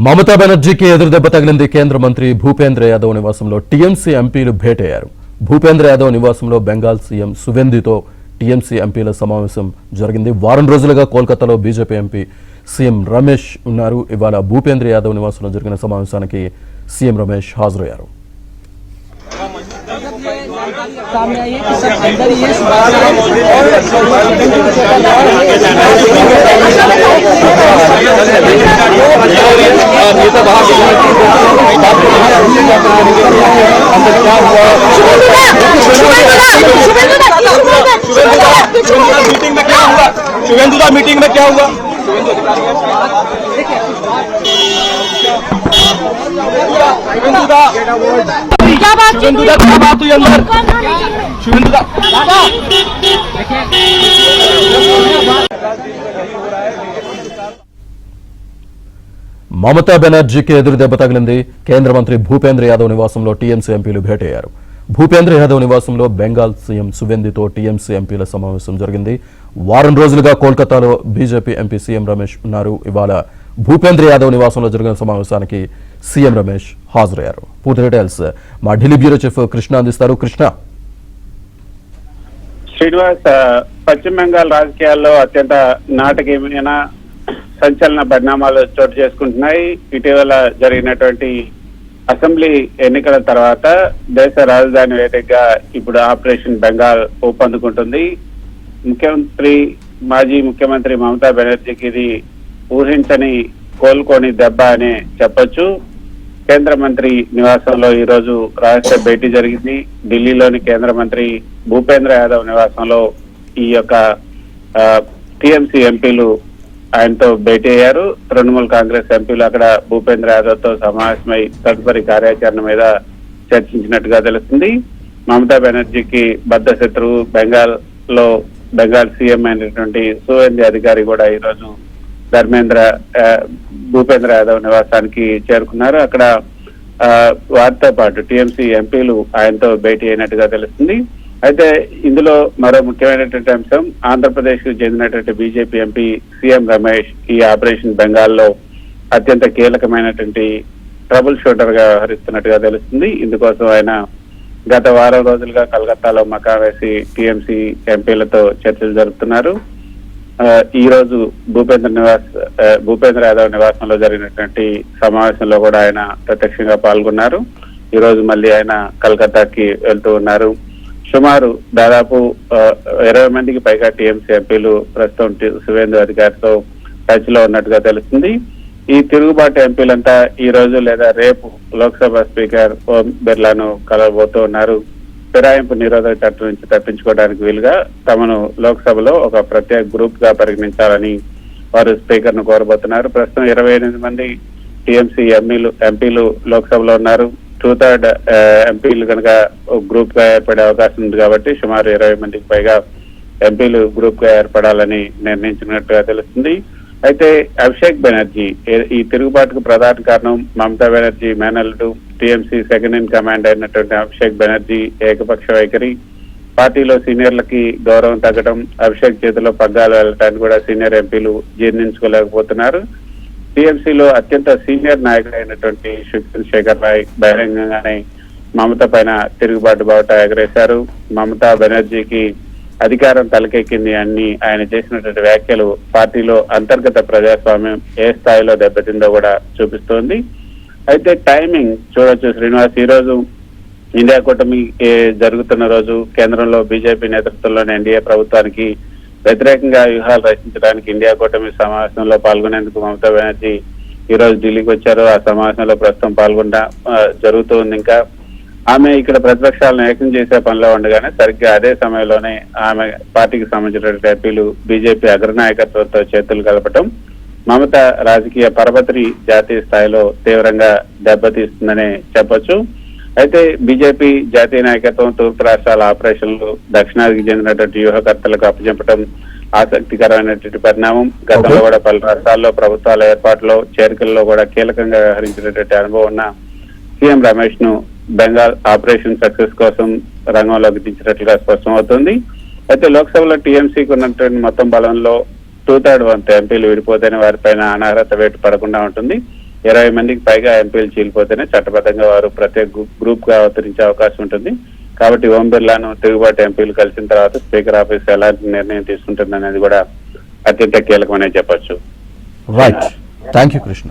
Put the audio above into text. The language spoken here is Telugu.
మమతా బెనర్జీకి ఎదురుదెబ్బ తగిలింది. కేంద్ర మంత్రి భూపేంద్ర యాదవ్ నివాసంలో టీఎంసీ ఎంపీలు భేటయ్యారు. భూపేంద్ర యాదవ్ నివాసంలో బెంగాల్ సీఎం సువెందుతో టీఎంసీ ఎంపీల సమావేశం జరిగింది. వారం రోజులుగా కోల్కతాలో బీజేపీ ఎంపీ సీఎం రమేష్ ఉన్నారు. ఇవాళ భూపేంద్ర యాదవ్ నివాసంలో జరిగిన సమావేశానికి సీఎం రమేష్ హాజరయ్యారు. सामने आई है कि सब अंदर ये शुभेंदुदा मीटिंग में क्या हुआ? क्या बात हुई अंदर? शुभेंदुदा మమతా బెనర్జీకి ఎదురుదెబ్బ తగిలింది. కేంద్ర మంత్రి భూపేంద్ర యాదవ్ నివాసంలో టీఎంసీ ఎంపీలు భేటయ్యారు. భూపేంద్ర యాదవ్ నివాసంలో బెంగాల్ సీఎం సువెందుతో టీఎంసీ ఎంపీల సమావేశం జరిగింది. వారం రోజులుగా కోల్కతాలో బీజేపీ ఎంపీ సీఎం రమేష్ ఉన్నారు. ఇవాళ భూపేంద్ర యాదవ్ నివాసంలో జరిగిన సమావేశానికి సీఎం రమేష్ హాజరయ్యారు. పూర్తి డీటెయిల్స్ మా ఢిల్లీ బ్యూరో చీఫ్ కృష్ణ అందిస్తారు. కృష్ణ, శ్రీనివాస్, పశ్చిమ బెంగాల్ రాజకీయాల్లో అత్యంత నాటకీయమైన సంచలన పరిణామాలు చోటు చేసుకుంటున్నాయి. ఇటీవల జరిగినటువంటి అసెంబ్లీ ఎన్నికల తర్వాత దేశ రాజధాని వేదికగా ఇప్పుడు ఆపరేషన్ బెంగాల్ ఊపందుకుంటుంది. మాజీ ముఖ్యమంత్రి మమతా బెనర్జీకి ఇది ఊహించని కోలుకోని దెబ్బ అని చెప్పొచ్చు. కేంద్ర మంత్రి నివాసంలో ఈ రోజు రహస్య భేటీ జరిగింది. ఢిల్లీలోని కేంద్ర మంత్రి భూపేంద్ర యాదవ్ నివాసంలో ఈ యొక్క టీఎంసీ ఎంపీలు ఆయనతో భేటీ అయ్యారు. తృణమూల్ కాంగ్రెస్ ఎంపీలు అక్కడ భూపేంద్ర యాదవ్ తో సమావేశమై తదుపరి కార్యాచరణ మీద చర్చించినట్టుగా తెలుస్తుంది. మమతా బెనర్జీకి బద్ధ శత్రువు బెంగాల్ సీఎం అయినటువంటి సువేందు అధికారి కూడా ఈ రోజు భూపేంద్ర యాదవ్ నివాసానికి చేరుకున్నారు. అక్కడ వారితో పాటు టీఎంసీ ఎంపీలు ఆయనతో భేటీ అయినట్టుగా తెలుస్తుంది. అయితే ఇందులో మరో ముఖ్యమైనటువంటి అంశం, ఆంధ్రప్రదేశ్ కు చెందినటువంటి బీజేపీ ఎంపీ సీఎం రమేష్ ఈ ఆపరేషన్ బెంగాల్లో అత్యంత కీలకమైనటువంటి ట్రబుల్ షూటర్ గా వ్యవహరిస్తున్నట్టుగా తెలుస్తుంది. ఇందుకోసం ఆయన గత వారం రోజులుగా కలకత్తాలో మకా వేసి టీఎంసీ ఎంపీలతో చర్చలు జరుపుతున్నారు. ఈ రోజు భూపేంద్ర యాదవ్ నివాసంలో జరిగినటువంటి సమావేశంలో కూడా ఆయన ప్రత్యక్షంగా పాల్గొన్నారు. ఈ రోజు మళ్ళీ ఆయన కలకత్తాకి వెళ్తూ ఉన్నారు. సుమారు దాదాపు 20 మందికి పైగా టీఎంసీ ఎంపీలు ప్రస్తుతం సువేందు అధికారితో టచ్ లో ఉన్నట్టుగా తెలుస్తుంది. ఈ తిరుగుబాటు ఎంపీలంతా ఈ రోజు లేదా రేపు లోక్సభ స్పీకర్ ఓం బిర్లాను కలవబోతూ ఉన్నారు. ఫిరాయింపు నిరోధక చట్టం నుంచి తప్పించుకోవడానికి వీలుగా తమను లోక్సభలో ఒక ప్రత్యేక గ్రూప్ గా పరిగణించాలని వారు స్పీకర్ ను కోరబోతున్నారు. ప్రస్తుతం 28 మంది టీఎంసీ ఎంపీలు లోక్సభలో ఉన్నారు. 2/3 ఎంపీలు కనుక గ్రూప్ గా ఏర్పడే అవకాశం ఉంది కాబట్టి సుమారు 20 మందికి పైగా ఎంపీలు గ్రూప్ గా ఏర్పడాలని నిర్ణయించినట్టుగా తెలుస్తుంది. అయితే అభిషేక్ బెనర్జీ ఈ తిరుగుబాటుకు ప్రధాన కారణం మమతా బెనర్జీ మేనల్లుడు టీఎంసీ సెకండ్ ఇన్ కమాండ్ అయినటువంటి అభిషేక్ బెనర్జీ ఏకపక్ష వైఖరి, పార్టీలో సీనియర్లకి గౌరవం తగ్గడం, అభిషేక్ చేతిలో పగ్గాలు వెళ్ళటానికి కూడా సీనియర్ ఎంపీలు జీర్ణించుకోలేకపోతున్నారు. టీఎంసీలో అత్యంత సీనియర్ నాయకుడు అయినటువంటి శేఖర్ రాయ్ బహిరంగంగానే మమత పైన తిరుగుబాటు బావుట ఎగరేశారు. మమతా బెనర్జీకి అధికారం తలకెక్కింది అని ఆయన చేసినటువంటి వ్యాఖ్యలు పార్టీలో అంతర్గత ప్రజాస్వామ్యం ఏ స్థాయిలో దెబ్బతిందో కూడా చూపిస్తోంది. అయితే టైమింగ్ చూడొచ్చు శ్రీనివాస్, ఈ రోజు ఇండియా కూటమి జరుగుతున్న రోజు కేంద్రంలో బీజేపీ నేతృత్వంలోని ఎన్డీఏ ప్రభుత్వానికి వ్యతిరేకంగా వ్యూహాలు రచించడానికి ఇండియా కూటమి సమావేశంలో పాల్గొనేందుకు మమతా బెనర్జీ ఈ రోజు ఢిల్లీకి వచ్చారు. ఆ సమావేశంలో ప్రస్తుతం జరుగుతూ ఉంది. ఇంకా ఆమె ఇక్కడ ప్రతిపక్షాలను ఏకం చేసే పనిలో ఉండగానే సరిగ్గా అదే సమయంలోనే ఆమె పార్టీకి సంబంధించినటువంటి ఎంపీలు బీజేపీ అగ్రనాయకత్వంతో చేతులు కలపటం మమత రాజకీయ పరపతిని జాతీయ స్థాయిలో తీవ్రంగా దెబ్బతీస్తుందనే చెప్పొచ్చు. అయితే బీజేపీ జాతీయ నాయకత్వం తూర్పు రాష్ట్రాల ఆపరేషన్లు దక్షిణాదికి చెందినటువంటి వ్యూహకర్తలకు అప్పచెప్పడం ఆసక్తికరమైనటువంటి పరిణామం. గతంలో కూడా పలు రాష్ట్రాల్లో ప్రభుత్వాల ఏర్పాటులో చేరికల్లో కూడా కీలకంగా వ్యవహరించినటువంటి అనుభవం ఉన్న సీఎం రమేష్ ను బెంగాల్ ఆపరేషన్ సక్సెస్ కోసం రంగంలోకి దించినట్లుగా స్పష్టమవుతుంది. అయితే లోక్సభలో టీఎంసీకి ఉన్నటువంటి మొత్తం బలంలో 2/3 వంతు ఎంపీలు విడిపోతేనే వారిపైన అనర్హత వేటు పడకుండా ఉంటుంది. 20 మందికి పైగా ఎంపీలు చీలిపోతేనే చట్టబద్ధంగా వారు ప్రత్యేక గ్రూప్ గా అవతరించే అవకాశం ఉంటుంది. కాబట్టి ఓం బిర్లాను తిరుగుబాటు ఎంపీలు కలిసిన తర్వాత స్పీకర్ ఆఫీస్ ఎలాంటి నిర్ణయం తీసుకుంటుంది అనేది కూడా అత్యంత కీలకమనే చెప్పొచ్చు. Right, thank you Krishna.